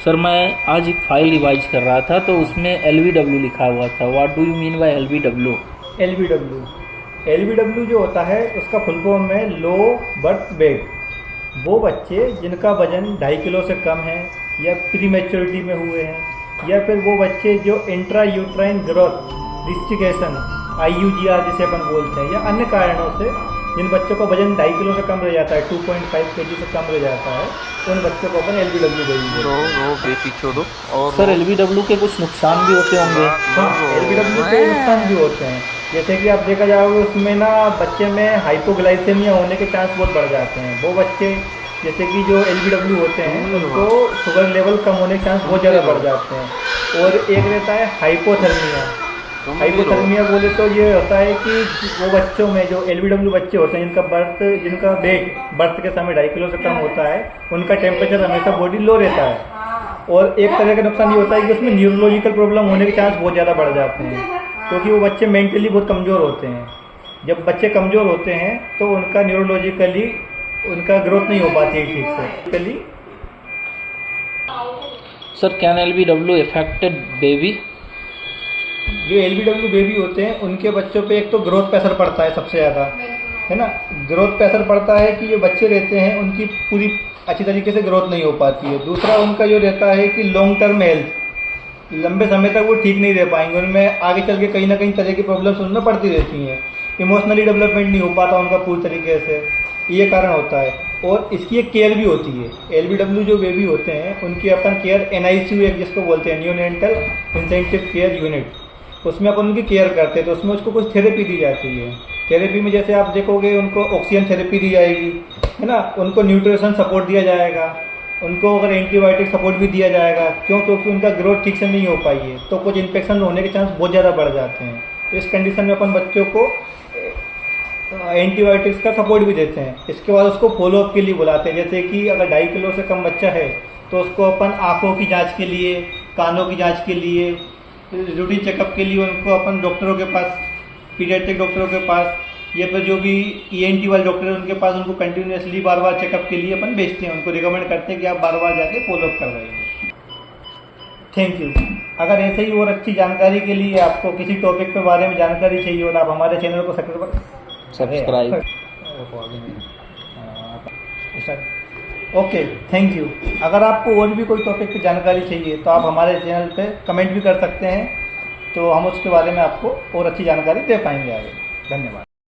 Sir मैं आज एक फाइल रिवाइज कर रहा था तो उसमें LBW लिखा हुआ था। What do you mean by LBW? L B W जो होता है उसका फुल फॉर्म है लो बर्थ वेट। वो बच्चे जिनका वजन 2.5 किलो से कम है या प्री मैच्योरिटी में हुए हैं, या फिर वो बच्चे जो इंट्रा यूट्राइन ग्रोथ रिस्ट्रिकेशन IUGR जिसे अपन बोलते हैं, या अन्य कारणों से जिन बच्चों का वजन 2.5 किलो से कम रह जाता है, 2.5 kg से कम रह जाता है, उन बच्चों को अपन LBW बोलेंगे। और सर LBW के कुछ नुकसान भी होते होंगे? हाँ, LBW के नुकसान भी होते हैं। जैसे कि आप देखा जाओगे उसमें ना बच्चे में हाइपोग्लाइसेमिया होने के चांस बहुत बढ़ जाते हैं। वो बच्चे जैसे कि जो LBW होते हैं उनको शुगर लेवल कम होने के चांस बहुत ज़्यादा बढ़ जाते हैं। और एक रहता है हाइपोथर्मिया बोले तो ये होता है कि वो बच्चों में जो LBW बच्चे होते हैं जिनका वेट बर्थ के समय 2.5 किलो से कम होता है, उनका टेम्परेचर हमेशा बॉडी लो रहता है। और एक तरह का नुकसान ये होता है कि उसमें न्यूरोलॉजिकल प्रॉब्लम होने के चांस बहुत ज़्यादा बढ़ जाते हैं, क्योंकि वो बच्चे मेंटली बहुत कमज़ोर होते हैं। जब बच्चे कमज़ोर होते हैं तो उनका न्यूरोलॉजिकली उनका ग्रोथ नहीं हो पाती है ठीक से। Sir can LBW affected baby? जो LBW बेबी होते हैं उनके बच्चों पे एक तो ग्रोथ पे असर पड़ता है सबसे ज़्यादा, है ना। ग्रोथ पे असर पड़ता है कि जो बच्चे रहते हैं उनकी पूरी अच्छी तरीके से ग्रोथ नहीं हो पाती है। दूसरा उनका जो रहता है कि लॉन्ग टर्म हेल्थ, लंबे समय तक वो ठीक नहीं रह पाएंगे, उनमें आगे चल के कहीं ना कहीं तरह की प्रॉब्लम्स उनमें पड़ती रहती हैं। इमोशनली डेवलपमेंट नहीं हो पाता उनका पूरी तरीके से, ये कारण होता है। और इसकी एक केयर भी होती है। LBW जो बेबी होते हैं उनकी अपन केयर NICU एक जिसको बोलते हैं न्यूनेंटल इंसेंटिव केयर यूनिट, उसमें अपन उनकी केयर करते हैं। तो उसमें उसको कुछ थेरेपी दी जाती है। थेरेपी में जैसे आप देखोगे उनको ऑक्सीजन थेरेपी दी जाएगी, है ना, उनको न्यूट्रिशन सपोर्ट दिया जाएगा, उनको अगर एंटीबायोटिक सपोर्ट भी दिया जाएगा। क्यों? क्योंकि उनका ग्रोथ ठीक से नहीं हो पाई है, तो कुछ इन्फेक्शन होने के चांस बहुत ज़्यादा बढ़ जाते हैं। तो इस कंडीशन में अपन बच्चों को एंटीबायोटिक्स का सपोर्ट भी देते हैं। इसके बाद उसको फॉलोअप के लिए बुलाते हैं। जैसे कि अगर 2.5 किलो से कम बच्चा है तो उसको अपन आँखों की जाँच के लिए, कानों की जाँच के लिए, रूटीन चेकअप के लिए उनको अपन डॉक्टरों के पास, पीडियाट्रिक डॉक्टरों के पास, या फिर जो भी ENT वाले डॉक्टर हैं उनके पास उनको कंटिन्यूसली बार बार चेकअप के लिए अपन भेजते हैं। उनको रिकमेंड करते हैं कि आप बार बार जाके फॉलोअप कर रहे हैं। Thank you. अगर ऐसे ही और अच्छी जानकारी के लिए आपको किसी टॉपिक के बारे में जानकारी चाहिए और आप हमारे चैनल को सब्सक्राइब। Okay, thank you. अगर आपको और भी कोई टॉपिक पे जानकारी चाहिए तो आप हमारे चैनल पे कमेंट भी कर सकते हैं, तो हम उसके बारे में आपको और अच्छी जानकारी दे पाएंगे आगे। धन्यवाद।